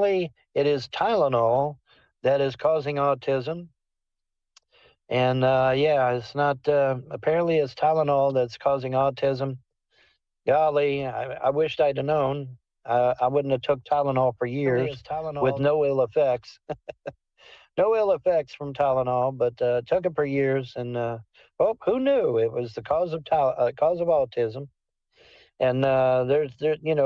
apparently it is Tylenol that is causing autism. And yeah, it's not. Apparently, it's Tylenol that's causing autism. Golly, I wished I'd have known. I wouldn't have took Tylenol for years with no ill effects. No ill effects from Tylenol, but took it for years, and oh, who knew it was the cause of cause of autism? And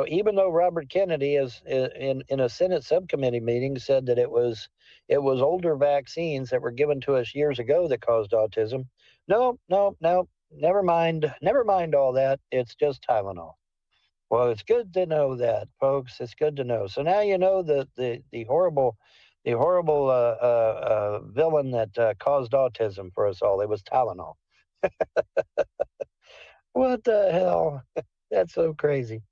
even though Robert Kennedy is in a Senate subcommittee meeting said that it was older vaccines that were given to us years ago that caused autism. No, no, no. Never mind all that. It's just Tylenol. Well, it's good to know that, folks. It's good to know. So now you know the horrible villain that caused autism for us all. It was Tylenol. What the hell? That's so crazy.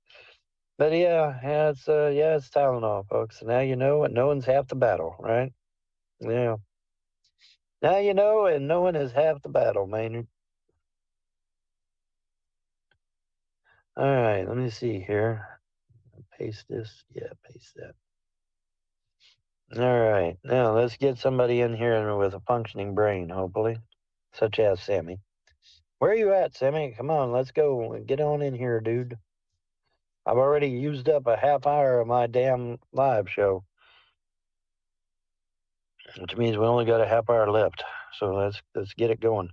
But it's Tylenol, folks. Now you know, and knowing's half the battle, right? Yeah. Now you know, and knowing is half the battle, Maynard. All right, let me see here. Paste this. Yeah, paste that. All right, now let's get somebody in here with a functioning brain, hopefully, such as Sammy. Where are you at, Sammy? Come on, let's go. Get on in here, dude. I've already used up a half hour of my damn live show, which means we only got a half hour left. So let's get it going.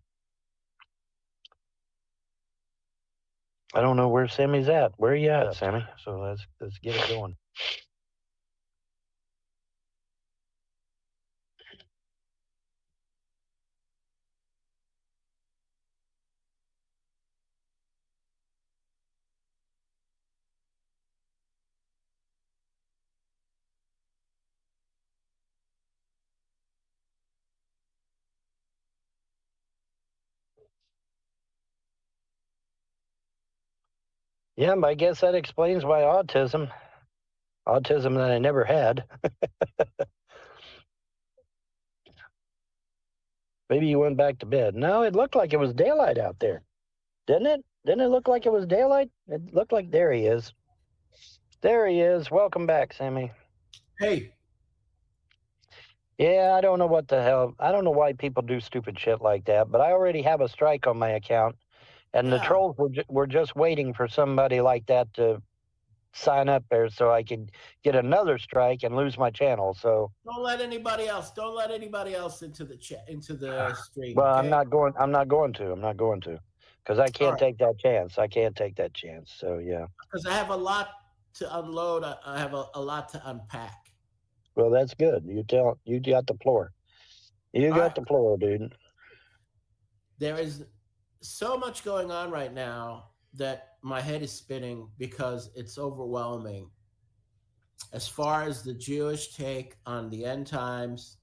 I don't know where Sammy's at. Where are you at, Sammy? So let's get it going. Yeah, but I guess that explains why autism that I never had. Maybe you went back to bed. No, it looked like it was daylight out there. Didn't it? Didn't it look like it was daylight? It looked like there he is. There he is. Welcome back, Sammy. Hey. Yeah, I don't know what the hell. I don't know why people do stupid shit like that, but I already have a strike on my account, and the trolls were just waiting for somebody like that to sign up there so I could get another strike and lose my channel. So don't let anybody else into the chat, into the stream. Well, okay? I'm not going to because I can't take that chance. So yeah. Because I have a lot to unload. I have a lot to unpack. Well, that's good. You got the floor. You got the floor, dude. There is so much going on right now that my head is spinning because it's overwhelming. As far as the Jewish take on the end times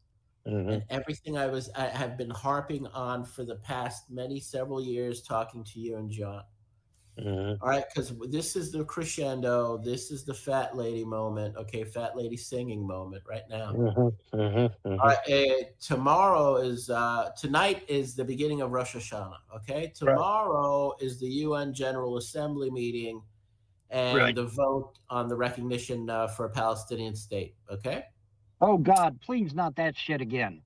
and everything I have been harping on for the past several years, talking to you and John. All right, because this is the crescendo. This is the fat lady moment. Okay, fat lady singing moment right now. All right, tonight is the beginning of Rosh Hashanah. Okay, tomorrow is the UN General Assembly meeting and the vote on the recognition for a Palestinian state. Okay. Oh God, please not that shit again.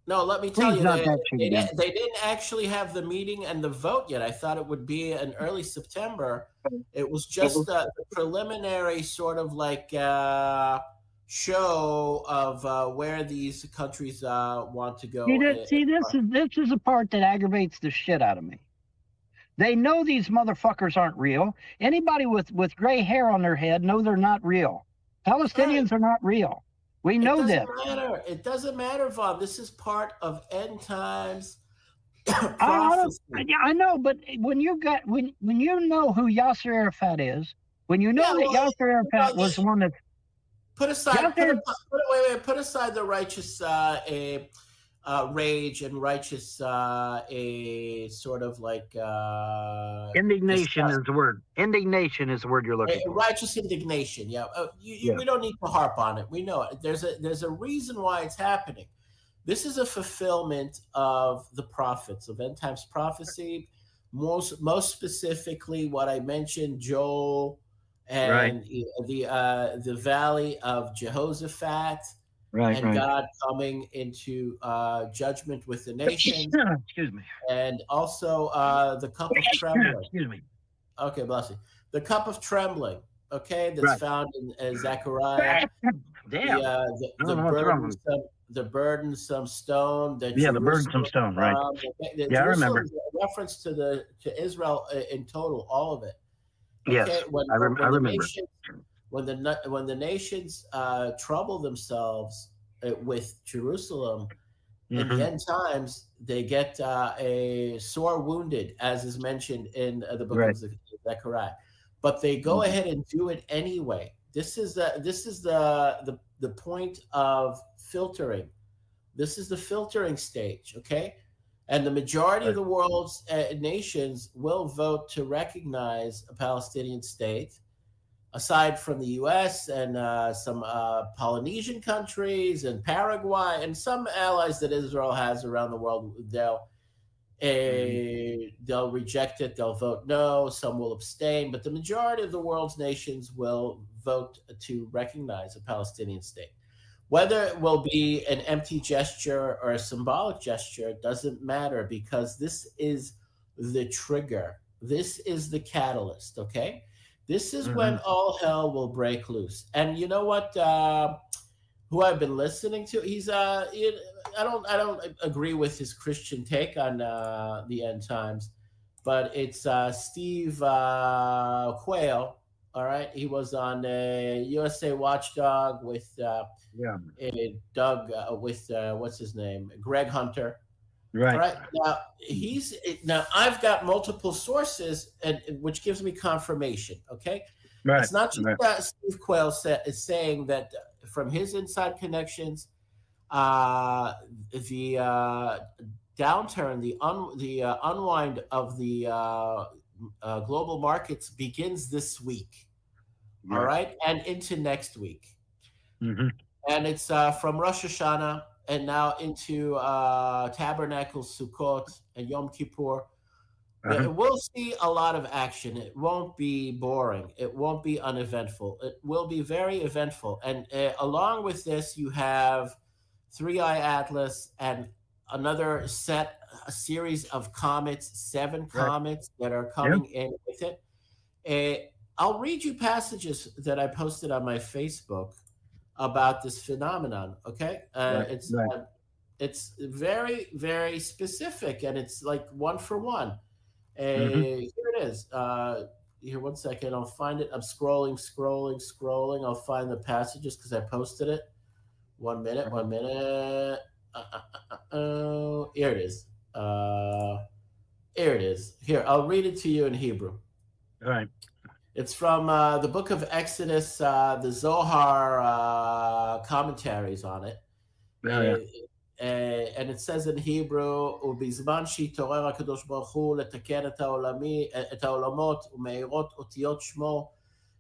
No, let me tell you, they didn't actually have the meeting and the vote yet. I thought it would be in early September. It was just a preliminary sort of like show of where these countries want to go. This is the part that aggravates the shit out of me. They know these motherfuckers aren't real. Anybody with gray hair on their head know they're not real. Palestinians are not real. We know that. It doesn't matter, Vaughn. This is part of end times prophecy. I know, but when you know who Yasser Arafat is, when you know that Yasser Arafat was the one that put aside the righteous rage and righteous sort of like indignation is the word. Indignation is the word you're looking for. Righteous indignation. Yeah. We don't need to harp on it. We know it. There's a reason why it's happening. This is a fulfillment of the prophets, of end times prophecy. Most specifically, what I mentioned, Joel Right. and the valley of Jehoshaphat, Right. and Right. God coming into judgment with the nations, Excuse me. and also the cup of trembling. Excuse me. Okay, bless you. The cup of trembling. Okay, that's Right. found in Zechariah. Damn. I The don't know what's wrong with me. burdensome stone that Yeah, the burdensome Jerusalem stone. Right. from. Yeah, I Jerusalem remember. is a reference to Israel in total, all of it. Yes, Okay, I when the remember. nation when the nations trouble themselves with Jerusalem in the Hmm. end times, they get a sore wounded, as is mentioned in the book Right. of Zechariah. But they go Mhm. ahead and do it anyway. This is the point of filtering. This is the filtering stage, okay? And the majority of Right. the world's nations will vote to recognize a Palestinian state, aside from the U.S. and some Polynesian countries and Paraguay and some allies that Israel has around the world. Mhm. They'll reject it. They'll vote no. Some will abstain, but the majority of the world's nations will vote to recognize a Palestinian state. Whether it will be an empty gesture or a symbolic gesture doesn't matter, because this is the trigger. This is the catalyst. Okay, this is when Mhm. all hell will break loose. And you know what? Who I've been listening to? I don't agree with his Christian take on the end times, but it's Steve Quayle. All right, he was on USA Watchdog with Yeah. Doug with what's his name, Greg Hunter. All Right. right, now Mhm. I've got multiple sources, and which gives me confirmation. Okay, Right. it's not just Right. Steve Quayle is saying that from his inside connections, uh, the downturn, the unwind of the global markets begins this week. All Right. right, and into next week, Hmm. and it's from Rosh Hashanah and now into Tabernacles, Sukkot, and Yom Kippur. Uh-huh. We'll see a lot of action. It won't be boring. It won't be uneventful. It will be very eventful. And along with this, you have Three Eye Atlas and another a series of comets, seven Right. comets that are Yeah. coming in with it. I'll read you passages that I posted on my Facebook about this phenomenon. Okay, Right. Right. it's very very specific, and it's like one for one. Hmm. Here it is. Here, one second. I'll find it. I'm scrolling, scrolling, scrolling. I'll find the passages because I posted it. 1 minute. Right. 1 minute. Here it is. Here it is. Here, I'll read it to you in Hebrew. Right. It's from the book of Exodus, the Zohar commentaries on it. Yeah. Yeah. And it says in Hebrew, ובזמן שהתעורר הקדוש ברוך הוא לתקן את העולמות ומאירות אותיות שמו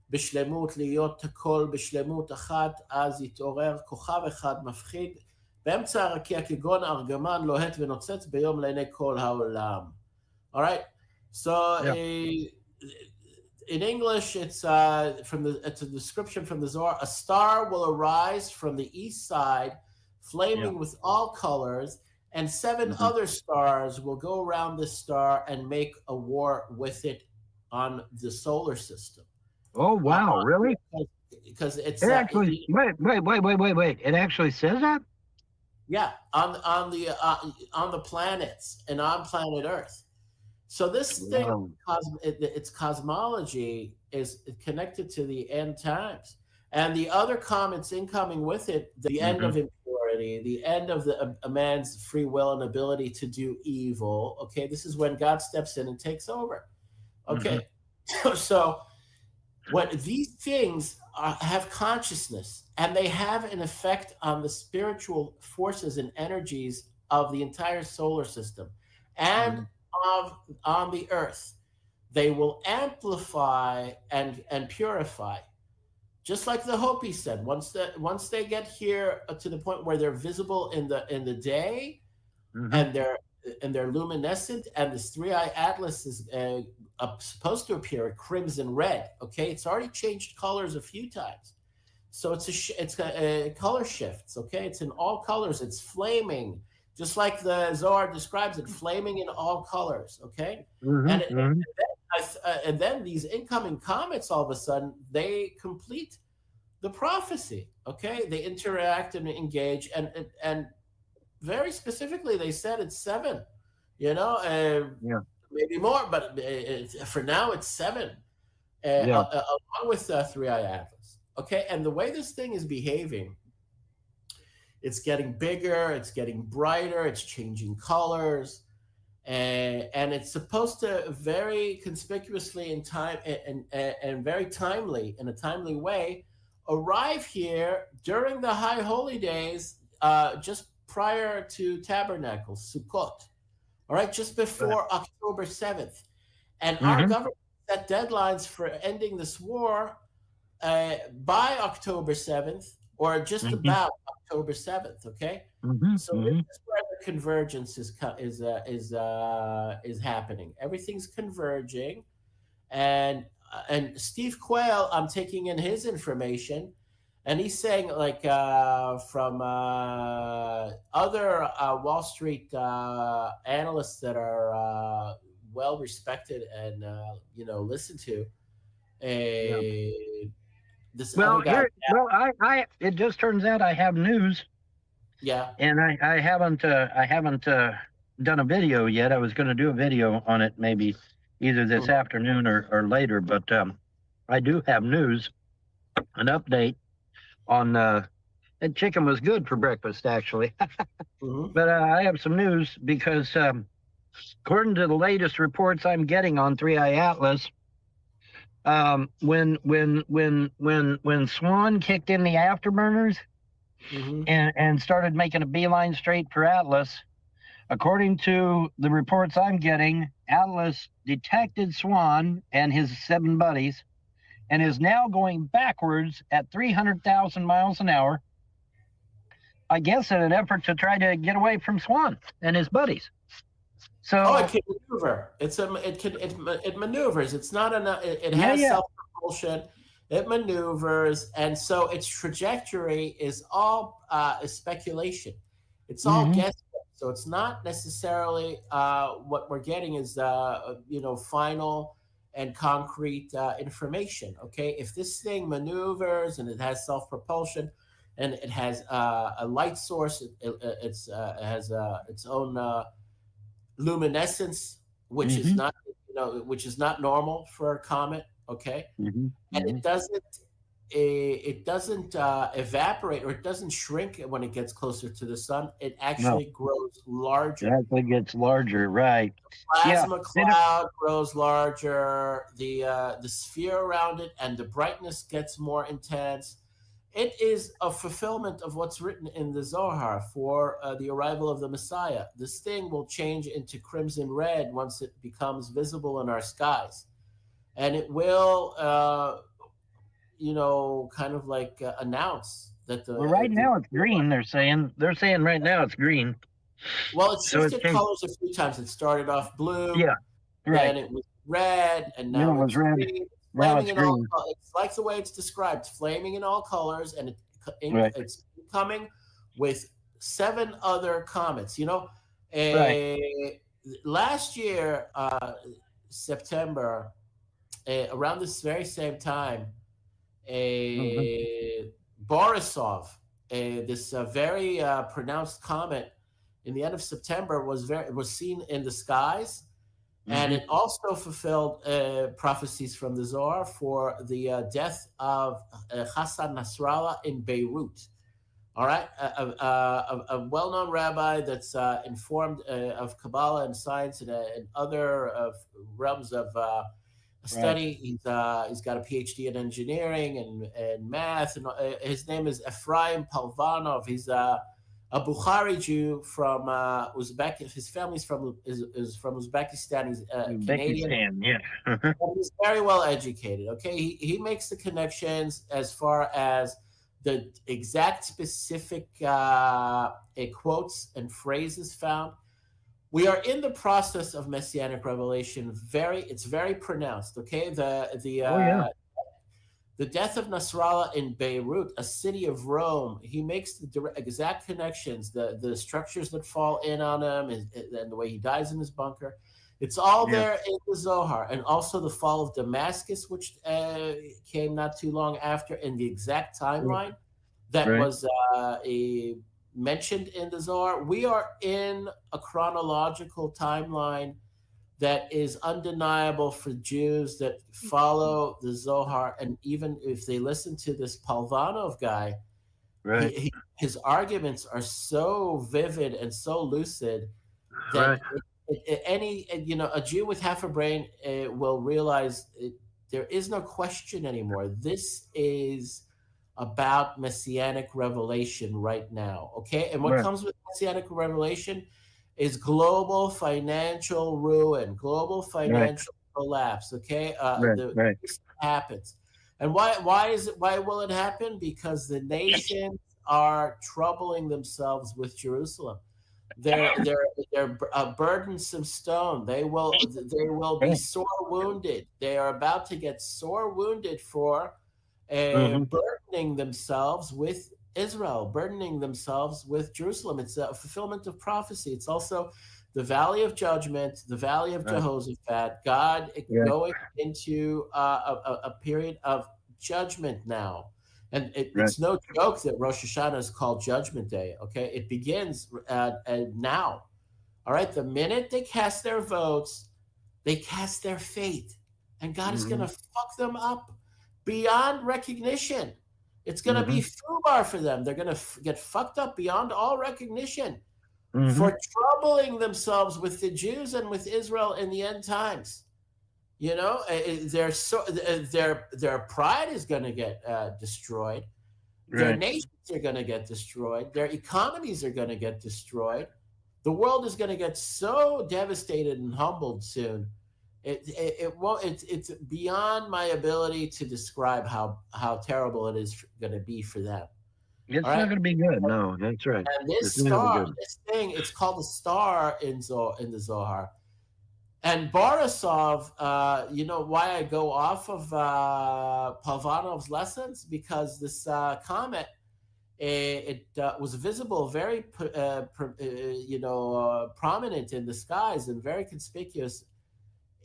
בשלמות, להיות הכל בשלמות אחת, אז יתעורר כוכב אחד מפחיד באמצע הרקיע כגון ארגמן לוהט ונוצץ ביום לעיני כל העולם. All right. So Yeah. in English, it's a description from the Zohar. A star will arise from the east side, Yeah. flaming with all colors, and seven Hmm. other stars will go around this star and make a war with it on the solar system. Oh Uh, wow! Really? because it's It actually. Wait! It actually says that. yeah, on the planets and on planet Earth. So this thing, Wow. its cosmology is connected to the end times, and the other comments incoming with it: the end Hmm. of impurity, the end of a man's free will and ability to do evil. Okay, this is when God steps in and takes over. Hmm. Okay, so what these things have consciousness, and they have an effect on the spiritual forces and energies of the entire solar system and Hmm. of on the earth. They will amplify and purify, just like the Hopi said. Once they get here to the point where they're visible in the day, Hmm. and they're luminescent, and this three eye atlas is supposed to appear a crimson red. Okay, it's already changed colors a few times, so it's a color shifts. Okay, it's in all colors. It's flaming, just like the Zohar describes it, flaming in all colors. Okay, Mm-hmm. and Mm-hmm. and then these incoming comets, all of a sudden, they complete the prophecy. Okay, they interact and engage, and very specifically, they said it's seven. You know, Yeah. maybe more, but for now, it's seven, Yeah. along with Three Eye Atlas. Okay, and the way this thing is behaving, it's getting bigger, it's getting brighter, it's changing colors, and it's supposed to very conspicuously in time and very timely in a timely way arrive here during the high holy days, just prior to Tabernacles, Sukkot. All right, just Right. before October 7th. And our Mm-hmm. government set deadlines for ending this war by October 7th, or just Mm-hmm. about October 7th. Okay, Mm-hmm. so this Mm-hmm. is where the convergence is happening. Everything's converging, and Steve Quayle, I'm taking in his information, and he's saying like from other Wall Street analysts that are well respected and listened to. Yeah. A This other Well, guy, it just turns out I have news, yeah. and I haven't done a video yet. I was going to do a video on it maybe either this Mhm, afternoon or later, but I do have news, an update on that chicken was good for breakfast actually. mhm, But I have some news because according to the latest reports I'm getting on Three Eye Atlas, when Swan kicked in the afterburners mhm, and started making a beeline straight for Atlas, according to the reports I'm getting, Atlas detected Swan and his seven buddies and is now going backwards at 300,000 miles an hour, I guess in an effort to try to get away from Swan and his buddies. Oh, it So, can maneuver. It maneuvers. It's not enough. It yeah, has yeah. self propulsion. It maneuvers, and so its trajectory is all is speculation. It's all Hmm. guesswork. So it's not necessarily what we're getting is final and concrete information. Okay, if this thing maneuvers and it has self propulsion, and it has a light source, it has its own. Luminescence, which is Hmm. not which is not normal for a comet. Okay, Hmm. and Hmm. it doesn't evaporate, or it doesn't shrink when it gets closer to the sun. It No, actually grows it larger. actually gets larger, right? Yeah. Plasma They don't- cloud grows larger. The sphere around it and the brightness gets more intense. It is a fulfillment of what's written in the Zohar for the arrival of the Messiah. This thing will change into crimson red once it becomes visible in our skies, and it will, kind of like announce that well, right now it's green. They're saying right now it's green. well, it So it's shifted changed. colors a few times. It started off blue, Yeah, right. then it was red, and Then it now was it's red. green. Now Flaming it's in all, green. it's like the way it's described, flaming in all colors, and Right, it's coming with seven other comets. right. A last year, September, around this very same time, Hmm. a Borisov, this very pronounced comet, in the end of September was seen in the skies, and Hmm. it also fulfilled prophecies from the Zohar for the death of Hassan Nasrallah in Beirut. All right, a well-known rabbi that's informed of Kabbalah and science and other realms of Right. study. He's got a PhD in engineering and math, and his name is Ephraim Palvanov. He's a Bukhari Jew from Uzbek. His family's is from Uzbekistan. He's Canadian. Uzbekistan, yeah. He's very well educated. Okay, he makes the connections as far as the exact specific quotes and phrases found. we are in the process of messianic revelation. It's very pronounced. Okay, Oh yeah. the death of Nasrallah in Beirut, a city of Rome. He makes the exact connections, the structures that fall in on him, and the way he dies in his bunker. It's all Yeah. there in the Zohar, and also the fall of Damascus, which came not too long after, in the exact timeline that Right. was mentioned in the Zohar. We are in a chronological timeline that is undeniable for Jews that follow the Zohar, and even if they listen to this Palvanov guy, Right. his arguments are so vivid and so lucid that Right. any a Jew with half a brain will realize there is no question anymore. This is about messianic revelation right now. Okay, and what Right. comes with messianic revelation is global financial ruin, global Right. financial collapse. Okay, Right. the Right. this happens, and why is it? Why will it happen? Because the nations are troubling themselves with Jerusalem. They're a burdensome stone. They will be Right. sore wounded. They are about to get sore wounded for Mm-hmm. burdening themselves with Israel, burdening themselves with Jerusalem. It's a fulfillment of prophecy. It's also the valley of judgment, the valley of Right. Jehoshaphat, God Yeah. going into a period of judgment now. And Right. it's no joke that Rosh Hashanah is called Judgment Day. Okay, it begins now. All right, the minute they cast their votes, they cast their fate, and God is going Mm-hmm. to fuck them up beyond recognition. It's going to Mm-hmm. be foobar for them. They're going to get fucked up beyond all recognition Mm-hmm. for troubling themselves with the Jews and with Israel in the end times. Their pride is going to get destroyed. Their Right. nations are going to get destroyed. Their economies are going to get destroyed. The world is going to get so devastated and humbled soon. It won't. It's beyond my ability to describe how terrible it is going to be for them. All It's not right. going to be good. No, that's right. And this It's not going to be star, good. this thing, it's called the star in the Zohar. And Borisov, you know why I go off of Palvanov's lessons? Because this comet, it was visible, very prominent in the skies and very conspicuous.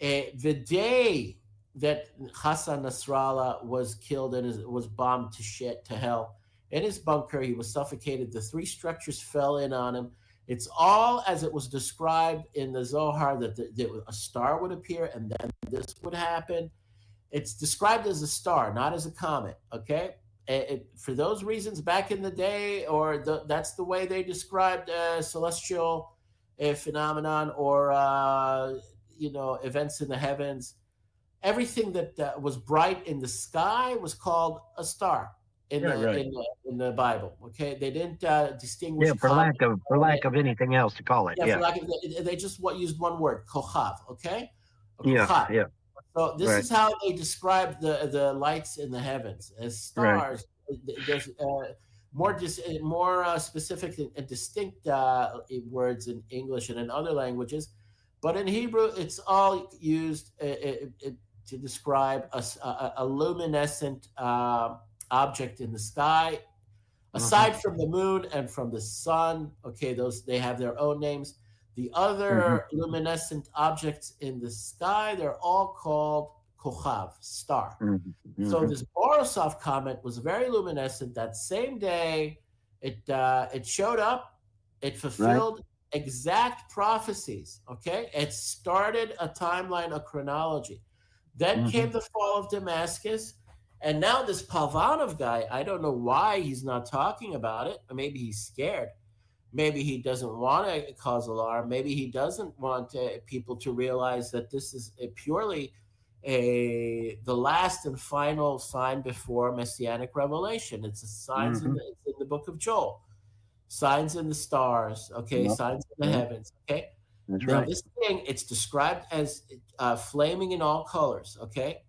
The day that Hassan Nasrallah was killed and was bombed to shit to hell in his bunker, he was suffocated. The three structures fell in on him. It's all as it was described in the Zohar that a star would appear and then this would happen. It's described as a star, not as a comet. Okay, for those reasons, back in the day, that's the way they described celestial phenomenon or events in the heavens. Everything that was bright in the sky was called a star in Right. the Right. in the, in the Bible. Okay, they didn't Yeah. distinguish For comet. lack of anything else to call it. Yeah, for Yeah. lack of, they just used one word, kochav. Okay, a Yeah. kochav. Yeah. So this Right. is how they describe the lights in the heavens as Right. stars. There's more specific and distinct words in English and in other languages, but in Hebrew it's all used to describe a luminescent object in the sky. Mm-hmm. Aside from the moon and from the sun, okay, those they have their own names. The Mm-hmm. other luminescent objects in the sky, they're all called kochav, star. Mm-hmm. So Mm-hmm. this Borisov comet was very luminescent. That same day, it showed up. It Right. fulfilled exact prophecies. Okay, it started a timeline, a chronology. Then Mm-hmm. came the fall of Damascus, and now this Palvanov guy. I don't know why he's not talking about it. Maybe he's scared. Maybe he doesn't want to cause alarm. Maybe he doesn't want people to realize that this is purely the last and final sign before messianic revelation. It's a signs Mm-hmm. it's in the book of Joel, signs in the stars. Okay, Yep. signs in the Yep. heavens. Okay, That's now right. this thing it's described as flaming in all colors. Okay,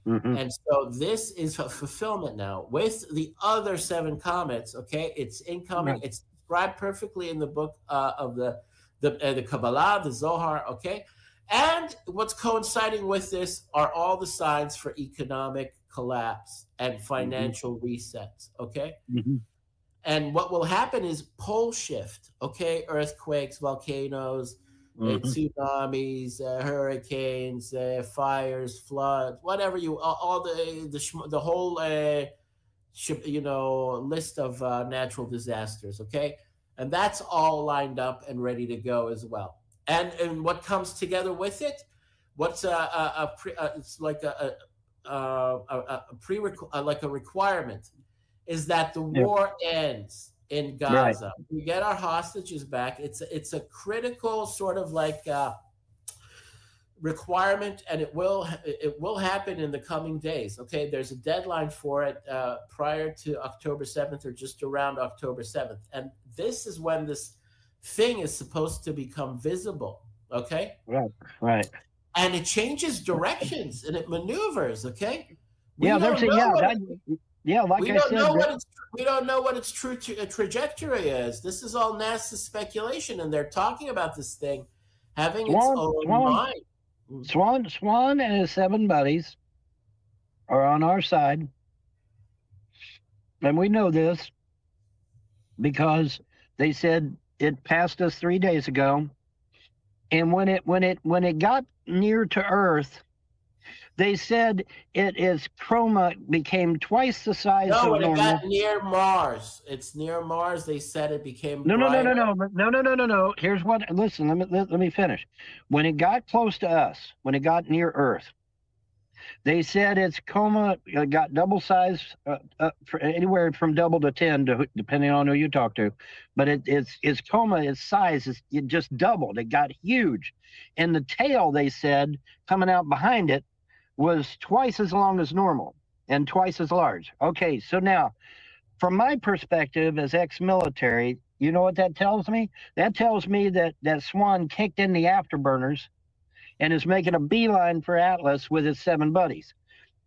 Mm-hmm. and so this is a fulfillment now with the other seven comets. Okay, it's incoming. Right. It's described perfectly in the book of the the Kabbalah, the Zohar, okay? And what's coinciding with this are all the signs for economic collapse and Mm-hmm. financial resets, okay? Mm-hmm. And what will happen is pole shift, okay? Earthquakes, volcanoes, Mm-hmm. tsunamis, hurricanes, fires, floods, whatever you, all the whole, list of natural disasters, okay? And that's all lined up and ready to go as well. And what comes together with it? What's it's like like a requirement is that the Yeah. war ends in Right. Gaza. We get our hostages back. It's a critical sort of like requirement, and it will happen in the coming days. Okay, there's a deadline for it prior to October 7th or just around October 7th, and this is when this thing is supposed to become visible. Okay, Right. Right. and it changes directions and it maneuvers. Okay, we Yeah. There's don't a know yeah. what That, yeah. Like we I don't said, know what its we don't know what its true trajectory is. This is all NASA speculation, and they're talking about this thing having its Swan, own Swan, mind. Swan, and his 7 buddies are on our side, and we know this because they said it passed us 3 days ago, and when it got near to Earth, they said its chroma became twice the size No, of when it normal. got near Mars, it's near Mars. They said it became No, no, no, no, brighter. no, no, no, no, no, no. Here's what. Listen, let me finish. When it got close to us, when it got near Earth, they said its coma got double size, for anywhere from double to 10, depending on who you talk to. But its coma, its size, it just doubled. It got huge, and the tail, they said, coming out behind it was twice as long as normal and twice as large. Okay, so now, from my perspective as ex-military, you know what that tells me? That tells me that Swan kicked in the afterburners and is making a beeline for Atlas with his 7 buddies.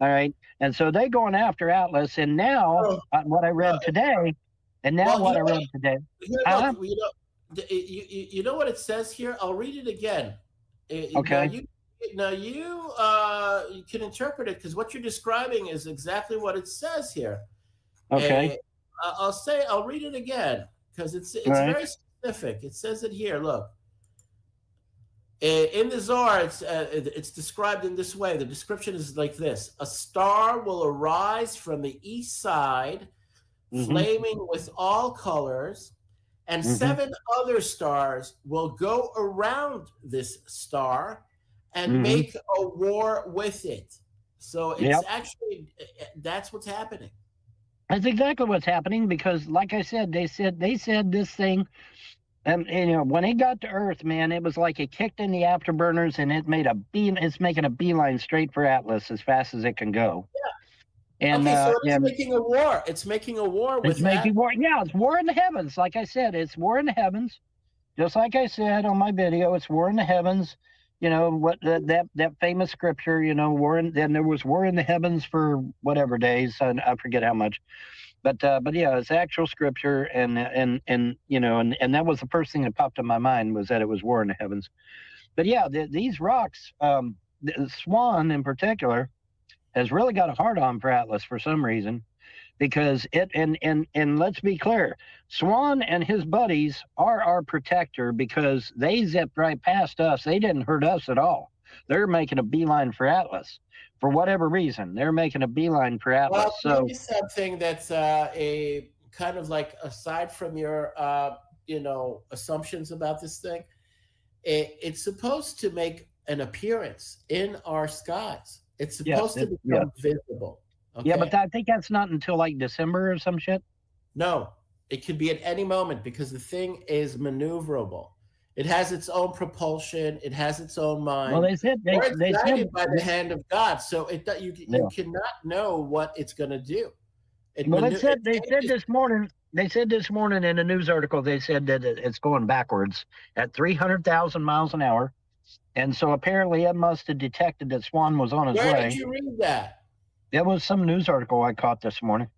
All right. And so they going after Atlas. And now Oh, what I no. read today, and now Well, what I read today. here, Huh? look, you know what it says here. I'll read it again. Now Okay. you can interpret it because what you're describing is exactly what it says here. Okay. Uh, I'll read it again because All it's right. very specific. It says it here. Look, in the Zohar, it's described in this way. The description is like this: a star will arise from the east side, Mm-hmm. flaming with all colors, and Mm-hmm. 7 other stars will go around this star and Mm-hmm. make a war with it. So it's Yep. actually that's what's happening. That's exactly what's happening because, like I said, they said this thing. And when it got to Earth, man, it was like it kicked in the afterburners and it made a beam. It's making a beeline straight for Atlas as fast as it can go. And Okay, so it is and making a war. It's making a war it's with making war. Yeah, it's war in the heavens. Like I said, it's war in the heavens. Just like I said on my video, it's war in the heavens. What that famous scripture. War in. Then there was war in the heavens for whatever days. I forget how much. But yeah, it's actual scripture, and that was the first thing that popped in my mind was that it was war in the heavens. But yeah, these rocks, the Swan in particular, has really got a hard on for Atlas for some reason, because and let's be clear, Swan and his buddies are our protector because they zipped right past us. They didn't hurt us at all. They're making a beeline for Atlas. For whatever reason, they're making a beeline for well, Atlas. tell So me something that's a kind of like aside from your assumptions about this thing. It's supposed to make an appearance in our skies. It's yes, supposed to yeah. become visible. Yeah, but Okay. I think that's not until like December or some shit. No, it could be at any moment because the thing is maneuverable. It has its own propulsion. It has its own Well, mind. they said Or it's they guided said by the hand of God. So you yeah. cannot know what it's going to do. Well, It they said changes. this morning. They said this morning in a news article. They said that it's going backwards at 300,000 miles an hour, and so apparently it must have detected that Swan was on his Where did way. you read that? It was some news article I caught this morning.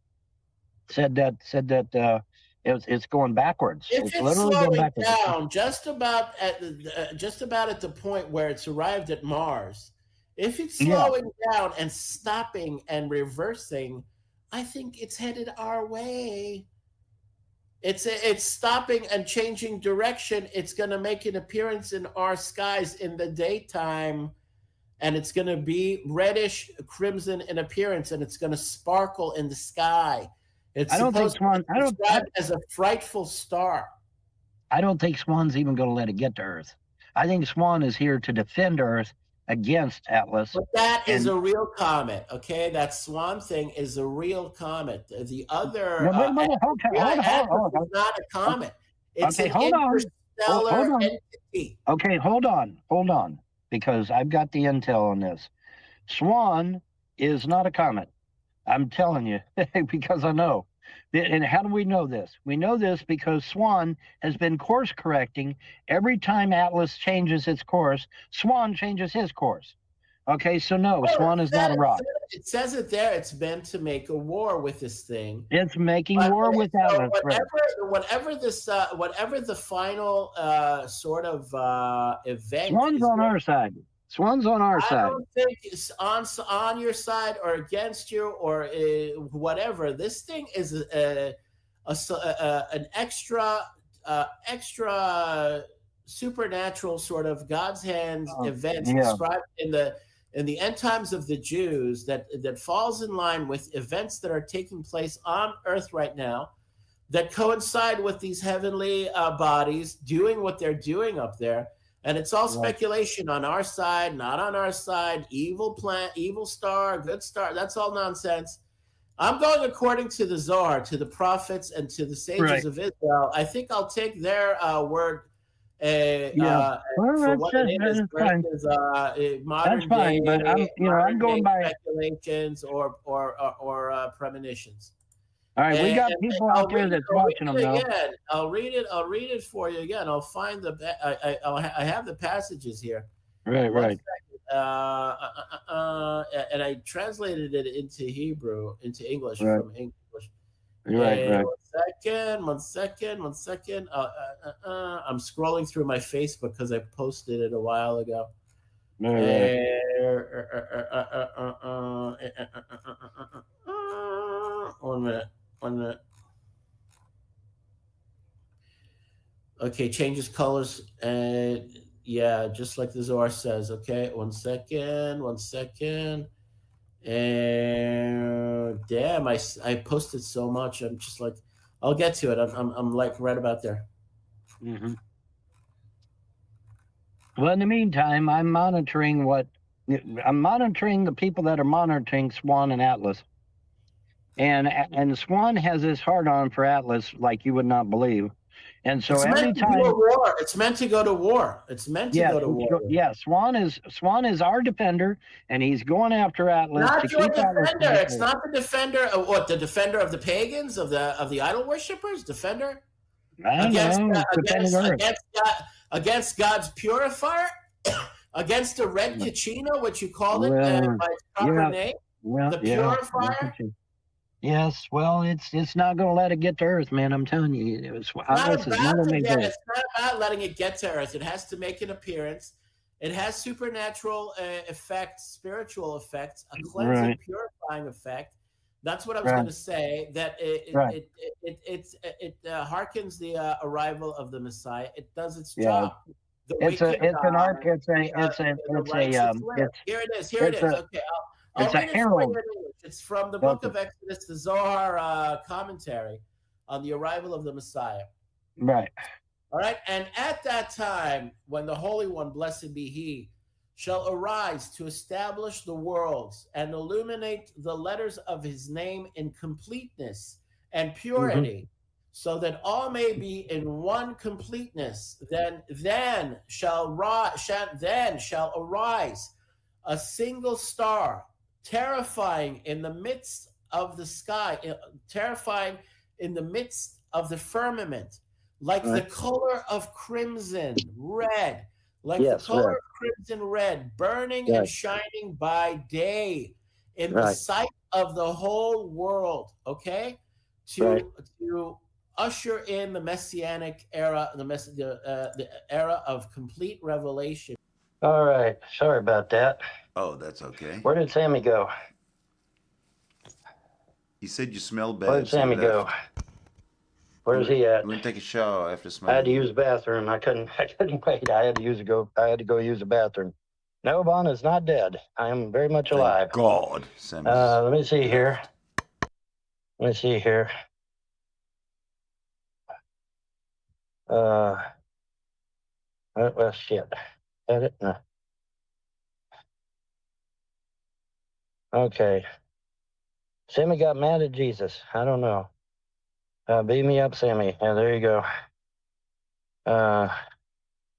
Said that It's going backwards. If It's it's literally going slowing backwards. down just about at the point where it's arrived at Mars, if it's Yeah, slowing down and stopping and reversing, I think it's headed our way. It's stopping and changing direction. It's going to make an appearance in our skies in the daytime, and it's going to be reddish crimson in appearance, and it's going to sparkle in the sky. It's I don't think supposed to Swan. be described as a frightful star. I don't think Swan's even going to let it get to Earth. I think Swan is here to defend Earth against Atlas. But that is And a real comet, okay? That swan thing is a real comet. The other well, wait, Atlas is not a comet. It's okay, an hold on. Hold interstellar on. entity. Okay, hold on, because I've got the intel on this. Swan is not a comet. I'm telling you, because I know. And how do we know this? We know this because Swan has been course correcting. Every time Atlas changes its course, Swan changes his course. Okay, so no, Well, Swan is not a rock. it says it there. It's meant to make a war with this thing. It's making But war with so Atlas. Right. whatever the final sort of event Swan's is on going. our side. Swan's on our I side. don't think it's on your side or against you or whatever. This thing is an extra supernatural sort of God's hands event Yeah, described in the end times of the Jews that falls in line with events that are taking place on Earth right now that coincide with these heavenly bodies doing what they're doing up there. And it's all right. speculation on our side, not on our side. Evil plant, evil star, good star. That's all nonsense. I'm going according to the Zohar, to the prophets, and to the sages Right. of Israel. I think I'll take their word Yeah. Well, for what it is that's fine. versus That's modern day fine. But I'm going by. speculations or premonitions. All right, we got And people out there that's watching them now. again. I'll read it. I'll read it for you again. I'll find I have the passages here. Right, One right. second. And I translated it into Hebrew, into English Right. from English. Right, right. One second. I'm scrolling through my Facebook because I posted it a while ago. Right. One minute. Okay, changes colors and yeah, just like the Zohar says. Okay, one second. And damn, I posted so much. I'm just like, I'll get to it. I'm like right about there. Mm-hmm. Well, in the meantime, I'm monitoring the people that are monitoring Swan and Atlas. And Swan has his heart on for Atlas like you would not believe. And so It's every meant to do a time, war. It's meant to go to war. It's meant to yeah, go to war. yeah, Swan is our defender, and he's going after Atlas to Not your keep Atlas. defender. It's not the defender of what? The defender of the pagans, of the idol worshippers? Defender? I don't know. It's defending Earth. Against God's purifier? Against the red kachina, which you called it by its proper name? Well, The purifier? Yes, well, it's not going to let it get to Earth, man. I'm telling you, It's not about letting it get to Earth. It has to make an appearance. It has supernatural effects, spiritual effects, a cleansing, purifying effect. That's what I was going to say. That it harkens the arrival of the Messiah. It does its job. Here it is. Okay, I'll read it for you in English. It's from the book of Exodus, the Zohar commentary on the arrival of the Messiah. Right. All right. And at that time, when the Holy One, blessed be He, shall arise to establish the worlds and illuminate the letters of His name in completeness and purity, so that all may be in one completeness, then shall arise a single star, terrifying in the midst of the sky, terrifying in the midst of the firmament, like the color of crimson red, the color of crimson red, burning and shining by day in the sight of the whole world. Okay, to usher in the messianic era, the era of complete revelation. All right. Sorry about that. Oh, that's okay. Where did Sammy go? You said you smelled Where bad, did so you Sammy go? left. Where's he at? You went to take a shower after I had to smelling use you. the bathroom. I couldn't. I couldn't wait. I had to go use the bathroom. No, Bon is not dead. I am very much Thank alive. God, Sammy's Let me see here. left. Let me see here. Uh, well, shit. Edit. No. Okay. Sammy got mad at Jesus. I don't know. Beat me up, Sammy. Yeah, there you go. Uh,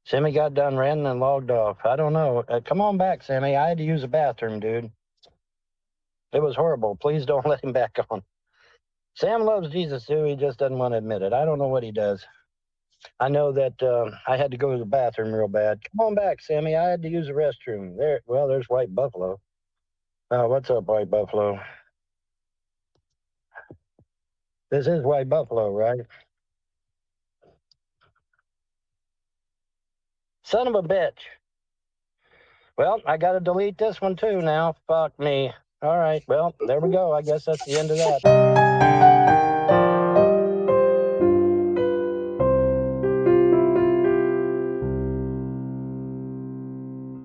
Sammy got done ranting and logged off. I don't know. Come on back, Sammy. I had to use the bathroom, dude. It was horrible. Please don't let him back on. Sam loves Jesus too. He just doesn't want to admit it. I don't know what he does. I know that I had to go to the bathroom real bad. Come on back, Sammy. I had to use the restroom. There. Well, there's White Buffalo. What's up, White Buffalo? This is White Buffalo, right? Son of a bitch. Well, I got to delete this one too now. Fuck me. All right. Well, there we go. I guess that's the end of that.